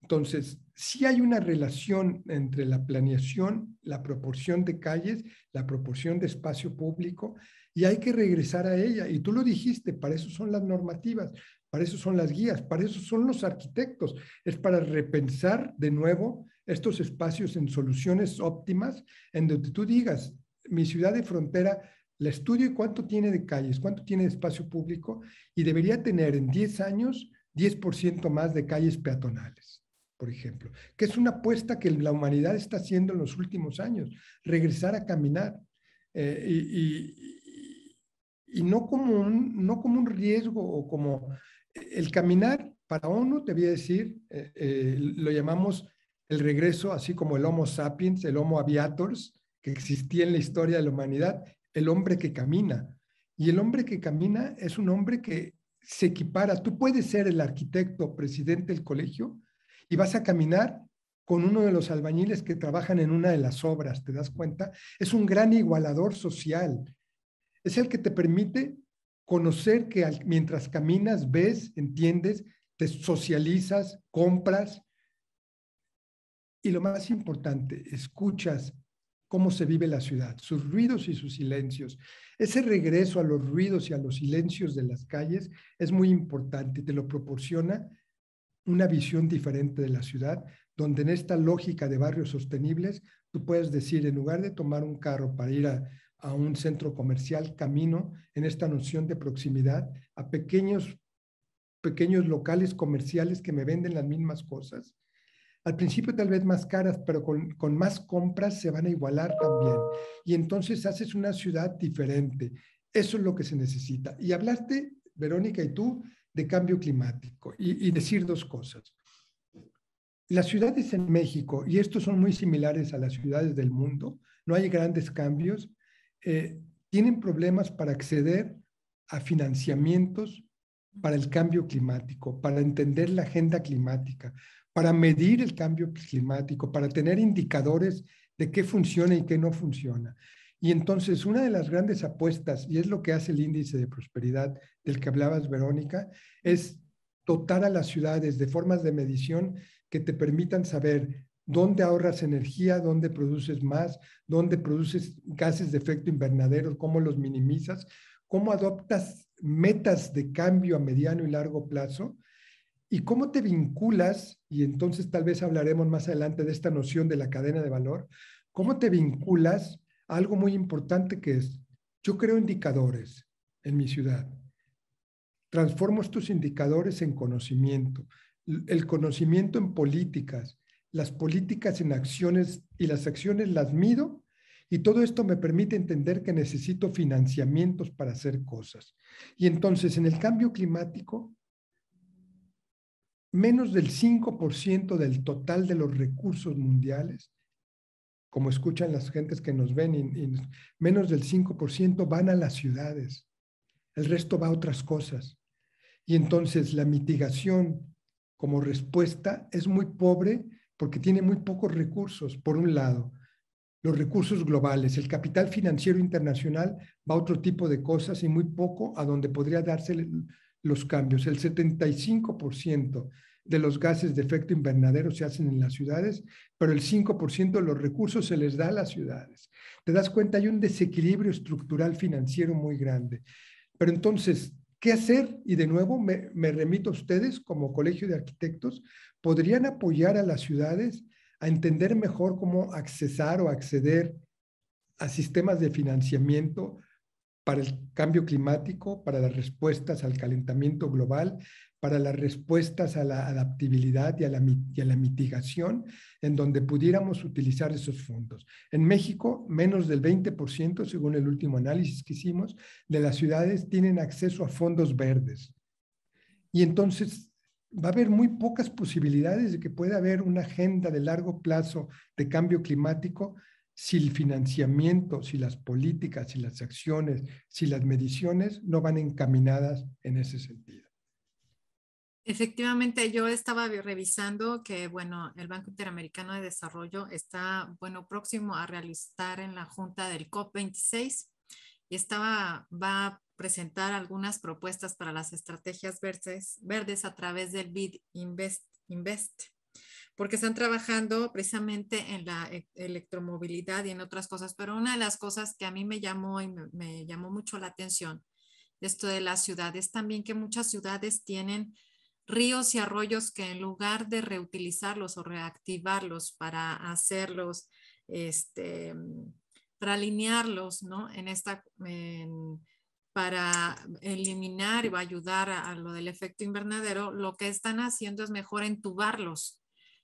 Entonces, sí hay una relación entre la planeación, la proporción de calles, la proporción de espacio público, y hay que regresar a ella. Y tú lo dijiste, para eso son las normativas, para eso son las guías, para eso son los arquitectos. Es para repensar de nuevo estos espacios en soluciones óptimas, en donde tú digas, mi ciudad de frontera, la estudio y cuánto tiene de calles, cuánto tiene de espacio público, y debería tener en 10 años 10% más de calles peatonales, por ejemplo, que es una apuesta que la humanidad está haciendo en los últimos años, regresar a caminar, y no como un riesgo o como el caminar para ONU, te voy a decir, lo llamamos el regreso, así como el Homo sapiens, el Homo aviators, que existía en la historia de la humanidad, el hombre que camina. Y el hombre que camina es un hombre que se equipara. Tú puedes ser el arquitecto, presidente del colegio, y vas a caminar con uno de los albañiles que trabajan en una de las obras, ¿te das cuenta? Es un gran igualador social. Es el que te permite conocer que mientras caminas, ves, entiendes, te socializas, compras, y lo más importante, escuchas cómo se vive la ciudad, sus ruidos y sus silencios. Ese regreso a los ruidos y a los silencios de las calles es muy importante, te lo proporciona una visión diferente de la ciudad, donde en esta lógica de barrios sostenibles, tú puedes decir, en lugar de tomar un carro para ir a un centro comercial, camino en esta noción de proximidad a pequeños locales comerciales que me venden las mismas cosas. Al principio tal vez más caras, pero con más compras se van a igualar también. Y entonces haces una ciudad diferente. Eso es lo que se necesita. Y hablaste, Verónica y tú, de cambio climático y decir dos cosas. Las ciudades en México, y estos son muy similares a las ciudades del mundo, no hay grandes cambios, tienen problemas para acceder a financiamientos para el cambio climático, para entender la agenda climática, para medir el cambio climático, para tener indicadores de qué funciona y qué no funciona. Y entonces una de las grandes apuestas, y es lo que hace el índice de prosperidad del que hablabas, Verónica, es dotar a las ciudades de formas de medición que te permitan saber dónde ahorras energía, dónde produces más, dónde produces gases de efecto invernadero, cómo los minimizas, cómo adoptas metas de cambio a mediano y largo plazo, y cómo te vinculas, y entonces tal vez hablaremos más adelante de esta noción de la cadena de valor, cómo te vinculas a algo muy importante que es, yo creo indicadores en mi ciudad, transformo estos indicadores en conocimiento, el conocimiento en políticas, las políticas en acciones, y las acciones las mido, y todo esto me permite entender que necesito financiamientos para hacer cosas. Y entonces en el cambio climático, menos del 5% del total de los recursos mundiales, como escuchan las gentes que nos ven, menos del 5% van a las ciudades. El resto va a otras cosas. Y entonces la mitigación como respuesta es muy pobre porque tiene muy pocos recursos. Por un lado, los recursos globales, el capital financiero internacional va a otro tipo de cosas y muy poco a donde podría darse los cambios. El 75% de los gases de efecto invernadero se hacen en las ciudades, pero el 5% de los recursos se les da a las ciudades. ¿Te das cuenta? Hay un desequilibrio estructural financiero muy grande. Pero entonces, ¿qué hacer? Y de nuevo me remito a ustedes como Colegio de Arquitectos, podrían apoyar a las ciudades a entender mejor cómo accesar o acceder a sistemas de financiamiento para el cambio climático, para las respuestas al calentamiento global, para las respuestas a la adaptabilidad y a la mitigación, en donde pudiéramos utilizar esos fondos. En México, menos del 20%, según el último análisis que hicimos, de las ciudades tienen acceso a fondos verdes. Y entonces va a haber muy pocas posibilidades de que pueda haber una agenda de largo plazo de cambio climático si el financiamiento, si las políticas, si las acciones, si las mediciones no van encaminadas en ese sentido. Efectivamente, yo estaba revisando que, bueno, el Banco Interamericano de Desarrollo está, bueno, próximo a realizar en la junta del COP26 y va a presentar algunas propuestas para las estrategias verdes a través del BID Invest. porque están trabajando precisamente en la electromovilidad y en otras cosas. Pero una de las cosas que a mí me llamó y me llamó mucho la atención de esto de las ciudades, también que muchas ciudades tienen ríos y arroyos que en lugar de reutilizarlos o reactivarlos para hacerlos, para alinearlos, ¿no? Para eliminar y ayudar a lo del efecto invernadero, lo que están haciendo es mejor entubarlos.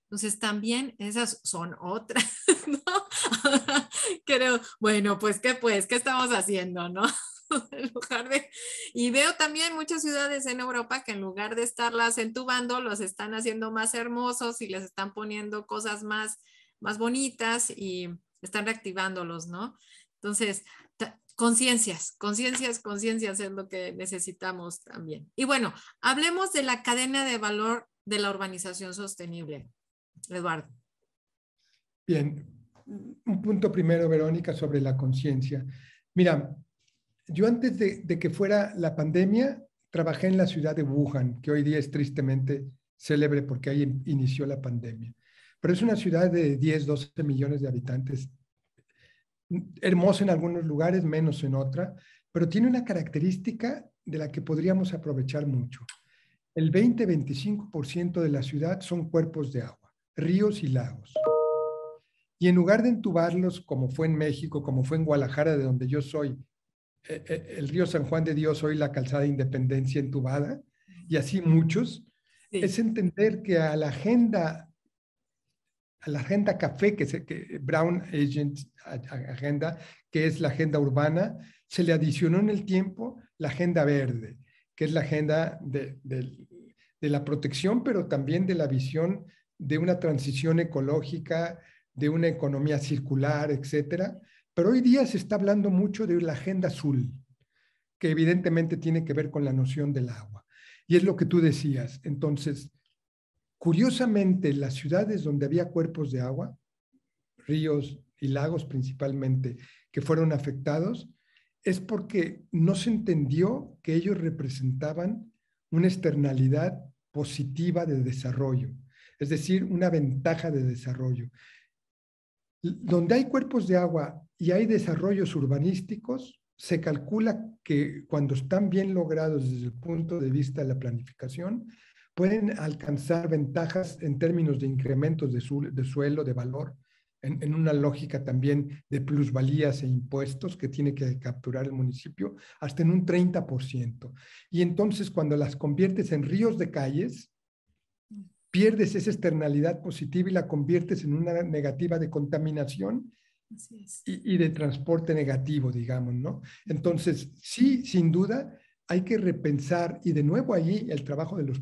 Entonces también esas son otras, ¿no? Creo, bueno, pues, ¿qué estamos haciendo, no? En lugar de, y veo también muchas ciudades en Europa que en lugar de estarlas entubando, los están haciendo más hermosos y les están poniendo cosas más bonitas y están reactivándolos, ¿no? Entonces, conciencias es lo que necesitamos también. Y bueno, hablemos de la cadena de valor de la urbanización sostenible. Eduardo. Bien, un punto primero, Verónica, sobre la conciencia. Mira, yo antes de que fuera la pandemia, trabajé en la ciudad de Wuhan, que hoy día es tristemente célebre porque ahí inició la pandemia. Pero es una ciudad de 10, 12 millones de habitantes, hermosa en algunos lugares, menos en otra, pero tiene una característica de la que podríamos aprovechar mucho. El 20-25% de la ciudad son cuerpos de agua, ríos y lagos. Y en lugar de entubarlos, como fue en México, como fue en Guadalajara, de donde yo soy, el río San Juan de Dios, hoy la calzada Independencia entubada, y así muchos, sí. Es entender que a la agenda café, que Brown Agenda, que es la agenda urbana, se le adicionó en el tiempo la agenda verde, que es la agenda de la protección, pero también de la visión de una transición ecológica, de una economía circular, etcétera. Pero hoy día se está hablando mucho de la agenda azul, que evidentemente tiene que ver con la noción del agua. Y es lo que tú decías. Entonces, curiosamente, las ciudades donde había cuerpos de agua, ríos y lagos principalmente, que fueron afectados, es porque no se entendió que ellos representaban una externalidad positiva de desarrollo, es decir, una ventaja de desarrollo. Donde hay cuerpos de agua y hay desarrollos urbanísticos, se calcula que cuando están bien logrados desde el punto de vista de la planificación, pueden alcanzar ventajas en términos de incrementos de suelo, de valor, en una lógica también de plusvalías e impuestos que tiene que capturar el municipio, hasta en un 30%. Y entonces cuando las conviertes en ríos de calles, pierdes esa externalidad positiva y la conviertes en una negativa de contaminación y de transporte negativo, digamos, ¿no? Entonces, sí, sin duda, hay que repensar, y de nuevo allí el trabajo de los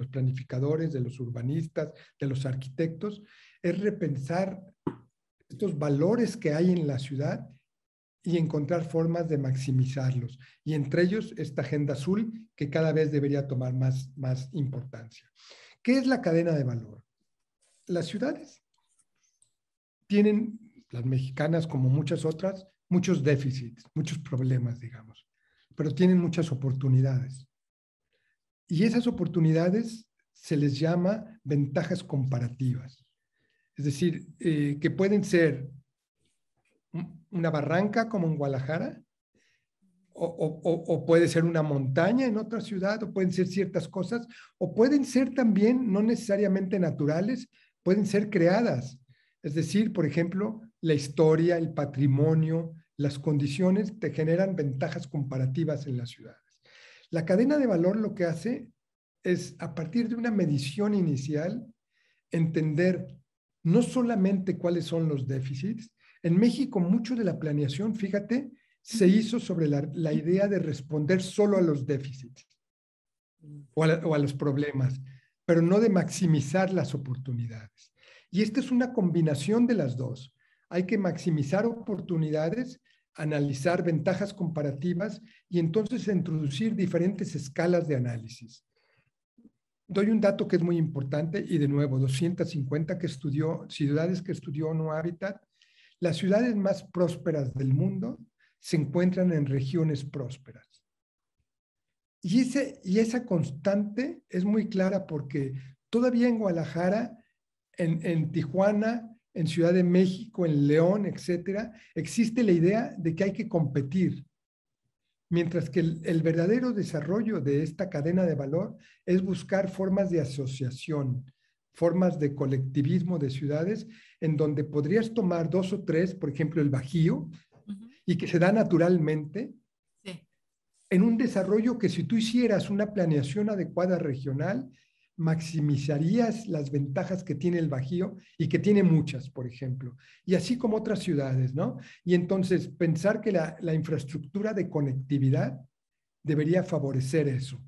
planificadores, de los urbanistas, de los arquitectos, es repensar estos valores que hay en la ciudad y encontrar formas de maximizarlos. Y entre ellos esta agenda azul que cada vez debería tomar más importancia. ¿Qué es la cadena de valor? Las ciudades tienen, las mexicanas como muchas otras, muchos déficits, muchos problemas, digamos, pero tienen muchas oportunidades. Y esas oportunidades se les llama ventajas comparativas. Es decir, que pueden ser una barranca como en Guadalajara, o puede ser una montaña en otra ciudad, o pueden ser ciertas cosas, o pueden ser también no necesariamente naturales, pueden ser creadas. Es decir, por ejemplo, la historia, el patrimonio, las condiciones te generan ventajas comparativas en las ciudades. La cadena de valor lo que hace es, a partir de una medición inicial, entender no solamente cuáles son los déficits. En México, mucho de la planeación, fíjate, se hizo sobre la idea de responder solo a los déficits o a los problemas, pero no de maximizar las oportunidades. Y esta es una combinación de las dos. Hay que maximizar oportunidades, analizar ventajas comparativas y entonces introducir diferentes escalas de análisis. Doy un dato que es muy importante y de nuevo, 250 ciudades que estudió ONU Habitat. Las ciudades más prósperas del mundo se encuentran en regiones prósperas. Y esa constante es muy clara porque todavía en Guadalajara en Tijuana, en Ciudad de México, en León, etcétera, existe la idea de que hay que competir. Mientras que el verdadero desarrollo de esta cadena de valor es buscar formas de asociación, formas de colectivismo de ciudades, en donde podrías tomar 2 o 3, por ejemplo, el Bajío, y que se da naturalmente, en un desarrollo que si tú hicieras una planeación adecuada regional, maximizarías las ventajas que tiene el Bajío y que tiene muchas, por ejemplo, y así como otras ciudades, ¿no? Y entonces pensar que la infraestructura de conectividad debería favorecer eso.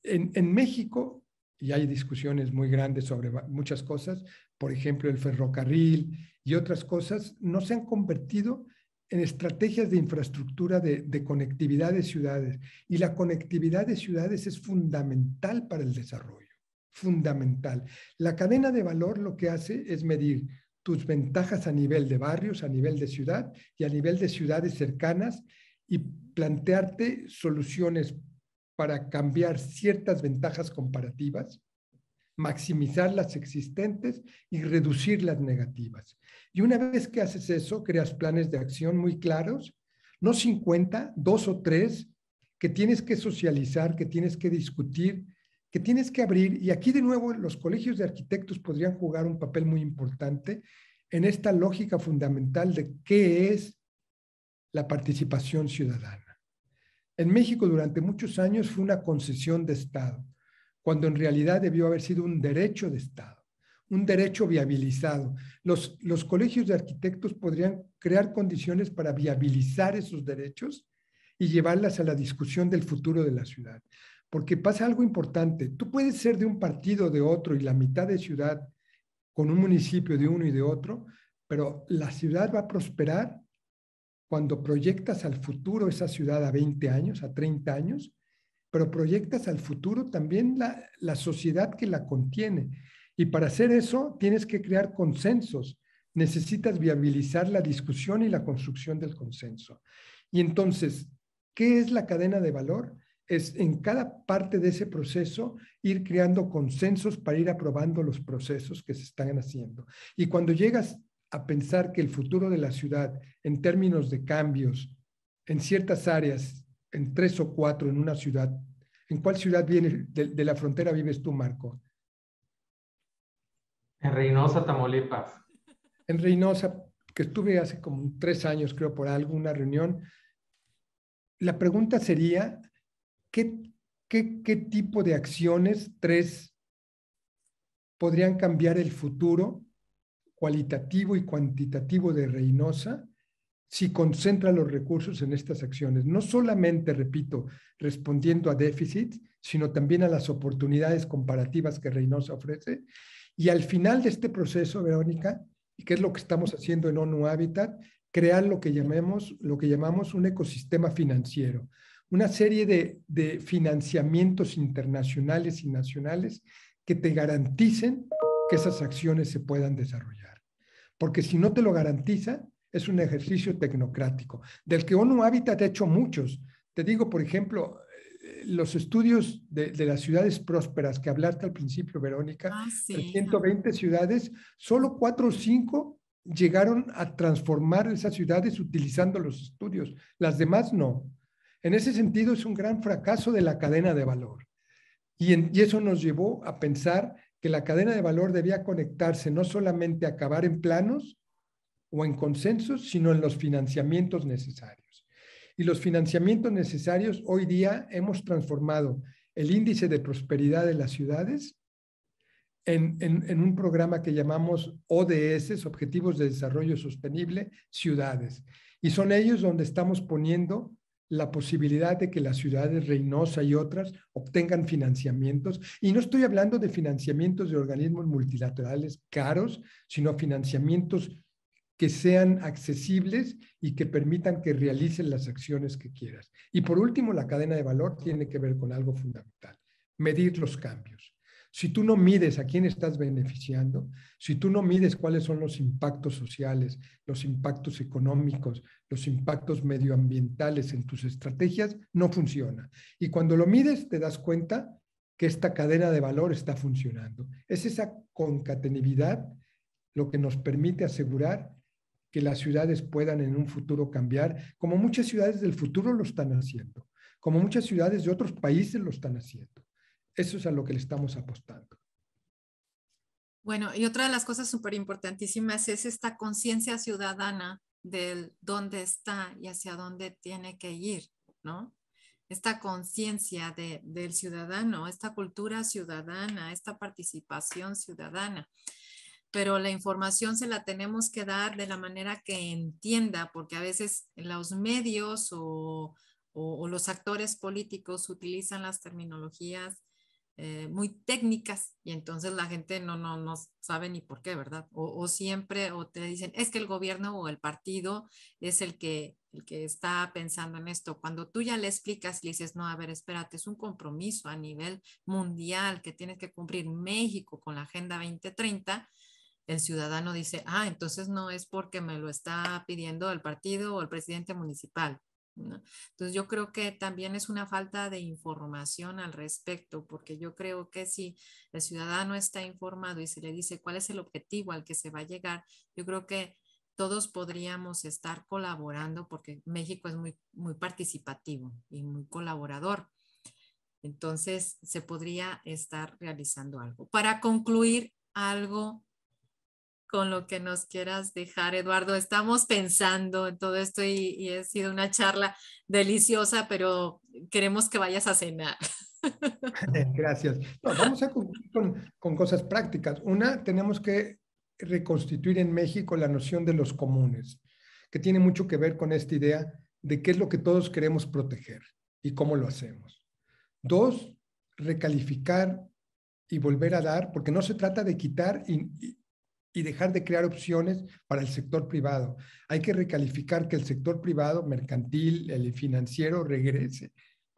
En México, y hay discusiones muy grandes sobre muchas cosas, por ejemplo, el ferrocarril y otras cosas, no se han convertido en estrategias de infraestructura de conectividad de ciudades. Y la conectividad de ciudades es fundamental para el desarrollo. Fundamental. La cadena de valor lo que hace es medir tus ventajas a nivel de barrios, a nivel de ciudad y a nivel de ciudades cercanas y plantearte soluciones para cambiar ciertas ventajas comparativas, maximizar las existentes y reducir las negativas. Y una vez que haces eso, creas planes de acción muy claros, no 50, 2 o 3, que tienes que socializar, que tienes que discutir, que tienes que abrir. Y aquí de nuevo los colegios de arquitectos podrían jugar un papel muy importante en esta lógica fundamental de qué es la participación ciudadana. En México durante muchos años fue una concesión de Estado, cuando en realidad debió haber sido un derecho de Estado, un derecho viabilizado. Los colegios de arquitectos podrían crear condiciones para viabilizar esos derechos y llevarlas a la discusión del futuro de la ciudad. Porque pasa algo importante. Tú puedes ser de un partido, de otro, y la mitad de ciudad con un municipio de uno y de otro, pero la ciudad va a prosperar cuando proyectas al futuro esa ciudad a 20 años, a 30 años, pero proyectas al futuro también la sociedad que la contiene. Y para hacer eso tienes que crear consensos. Necesitas viabilizar la discusión y la construcción del consenso. Y entonces, ¿qué es la cadena de valor? Es en cada parte de ese proceso ir creando consensos para ir aprobando los procesos que se están haciendo. Y cuando llegas a pensar que el futuro de la ciudad, en términos de cambios, en ciertas áreas, en 3 o 4 en una ciudad, ¿en cuál ciudad de la frontera vives tú, Marco? En Reynosa, Tamaulipas. En Reynosa, que estuve hace como 3 años, creo, por alguna reunión. La pregunta sería, ¿qué tipo de acciones, 3, podrían cambiar el futuro cualitativo y cuantitativo de Reynosa si concentra los recursos en estas acciones? No solamente, repito, respondiendo a déficits, sino también a las oportunidades comparativas que Reynosa ofrece. Y al final de este proceso, Verónica, y que es lo que estamos haciendo en ONU Habitat, crear lo que llamamos un ecosistema financiero, una serie de financiamientos internacionales y nacionales que te garanticen que esas acciones se puedan desarrollar. Porque si no te lo garantiza, es un ejercicio tecnocrático, del que ONU Habitat ha hecho muchos. Te digo, por ejemplo, los estudios de las ciudades prósperas que hablaste al principio, Verónica, sí. 120 ciudades, solo 4 o 5 llegaron a transformar esas ciudades utilizando los estudios. Las demás no. En ese sentido, es un gran fracaso de la cadena de valor. Y eso nos llevó a pensar que la cadena de valor debía conectarse no solamente a acabar en planos o en consensos, sino en los financiamientos necesarios. Y los financiamientos necesarios, hoy día hemos transformado el índice de prosperidad de las ciudades en un programa que llamamos ODS, Objetivos de Desarrollo Sostenible, Ciudades. Y son ellos donde estamos poniendo la posibilidad de que las ciudades Reynosa y otras obtengan financiamientos. Y no estoy hablando de financiamientos de organismos multilaterales caros, sino financiamientos que sean accesibles y que permitan que realicen las acciones que quieras. Y por último, la cadena de valor tiene que ver con algo fundamental: medir los cambios. Si tú no mides a quién estás beneficiando, si tú no mides cuáles son los impactos sociales, los impactos económicos, los impactos medioambientales en tus estrategias, no funciona. Y cuando lo mides, te das cuenta que esta cadena de valor está funcionando. Es esa concatenabilidad lo que nos permite asegurar que las ciudades puedan en un futuro cambiar, como muchas ciudades del futuro lo están haciendo, como muchas ciudades de otros países lo están haciendo. Eso es a lo que le estamos apostando. Bueno, y otra de las cosas súper importantísimas es esta conciencia ciudadana del dónde está y hacia dónde tiene que ir, ¿no? Esta conciencia del ciudadano, esta cultura ciudadana, esta participación ciudadana. Pero la información se la tenemos que dar de la manera que entienda, porque a veces los medios o los actores políticos utilizan las terminologías muy técnicas y entonces la gente no sabe ni por qué, ¿verdad? O siempre o te dicen, es que el gobierno o el partido es el que está pensando en esto. Cuando tú ya le explicas y le dices, no, a ver, espérate, es un compromiso a nivel mundial que tiene que cumplir México con la Agenda 2030, el ciudadano dice, entonces no es porque me lo está pidiendo el partido o el presidente municipal, ¿no? Entonces yo creo que también es una falta de información al respecto, porque yo creo que si el ciudadano está informado y se le dice cuál es el objetivo al que se va a llegar, yo creo que todos podríamos estar colaborando porque México es muy, muy participativo y muy colaborador. Entonces se podría estar realizando algo. Para concluir, algo con lo que nos quieras dejar, Eduardo. Estamos pensando en todo esto y ha sido una charla deliciosa, pero queremos que vayas a cenar. Gracias. No, vamos a concluir con cosas prácticas. Una, tenemos que reconstituir en México la noción de los comunes, que tiene mucho que ver con esta idea de qué es lo que todos queremos proteger y cómo lo hacemos. Dos, recalificar y volver a dar, porque no se trata de quitar y dejar de crear opciones para el sector privado. Hay que recalificar que el sector privado, mercantil, el financiero, regrese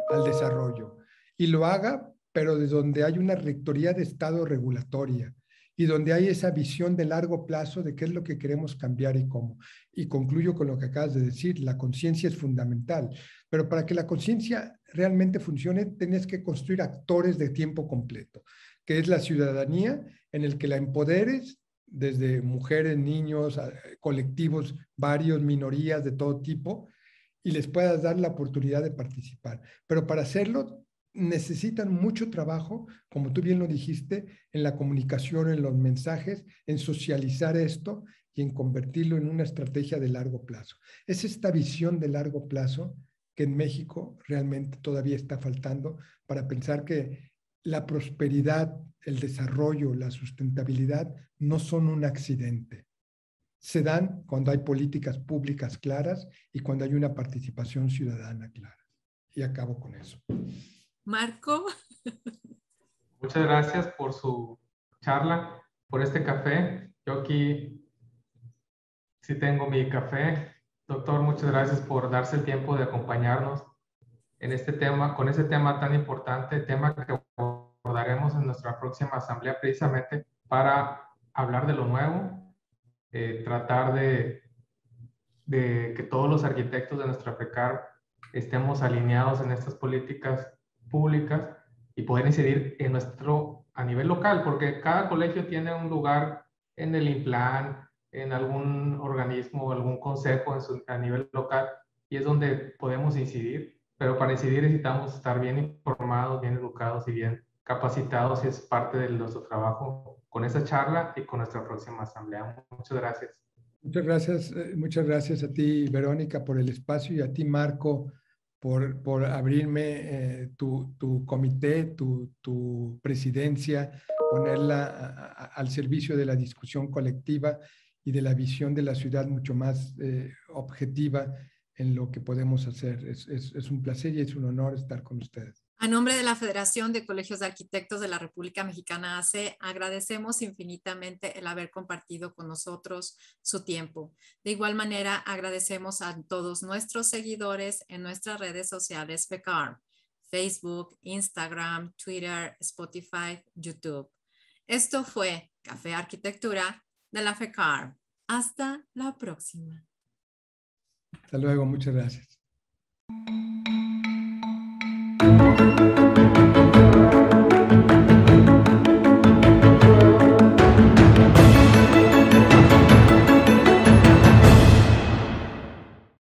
al desarrollo y lo haga, pero desde donde hay una rectoría de Estado regulatoria y donde hay esa visión de largo plazo de qué es lo que queremos cambiar y cómo. Y concluyo con lo que acabas de decir, la conciencia es fundamental, pero para que la conciencia realmente funcione, tienes que construir actores de tiempo completo, que es la ciudadanía en el que la empoderes desde mujeres, niños, colectivos, varios, minorías de todo tipo, y les puedas dar la oportunidad de participar. Pero para hacerlo necesitan mucho trabajo, como tú bien lo dijiste, en la comunicación, en los mensajes, en socializar esto y en convertirlo en una estrategia de largo plazo. Es esta visión de largo plazo que en México realmente todavía está faltando para pensar que la prosperidad, el desarrollo, la sustentabilidad no son un accidente. Se dan cuando hay políticas públicas claras y cuando hay una participación ciudadana clara. Y acabo con eso. Marco. Muchas gracias por su charla, por este café. Yo aquí sí tengo mi café. Doctor, muchas gracias por darse el tiempo de acompañarnos en este tema, con ese tema tan importante, tema que abordaremos en nuestra próxima asamblea precisamente para hablar de lo nuevo, tratar de que todos los arquitectos de nuestra FECAR estemos alineados en estas políticas públicas y poder incidir en a nivel local, porque cada colegio tiene un lugar en el INPLAN, en algún organismo, algún consejo a nivel local, y es donde podemos incidir, pero para incidir necesitamos estar bien informados, bien educados y bien capacitados, y es parte de nuestro trabajo con esta charla y con nuestra próxima asamblea. Muchas gracias. Muchas gracias a ti, Verónica, por el espacio, y a ti, Marco, por abrirme tu comité, tu presidencia, ponerla al servicio de la discusión colectiva y de la visión de la ciudad mucho más objetiva en lo que podemos hacer. Es un placer y es un honor estar con ustedes. A nombre de la Federación de Colegios de Arquitectos de la República Mexicana, ACE, agradecemos infinitamente el haber compartido con nosotros su tiempo. De igual manera, agradecemos a todos nuestros seguidores en nuestras redes sociales FECAR, Facebook, Instagram, Twitter, Spotify, YouTube. Esto fue Café Arquitectura de la FECAR. Hasta la próxima. Hasta luego, muchas gracias.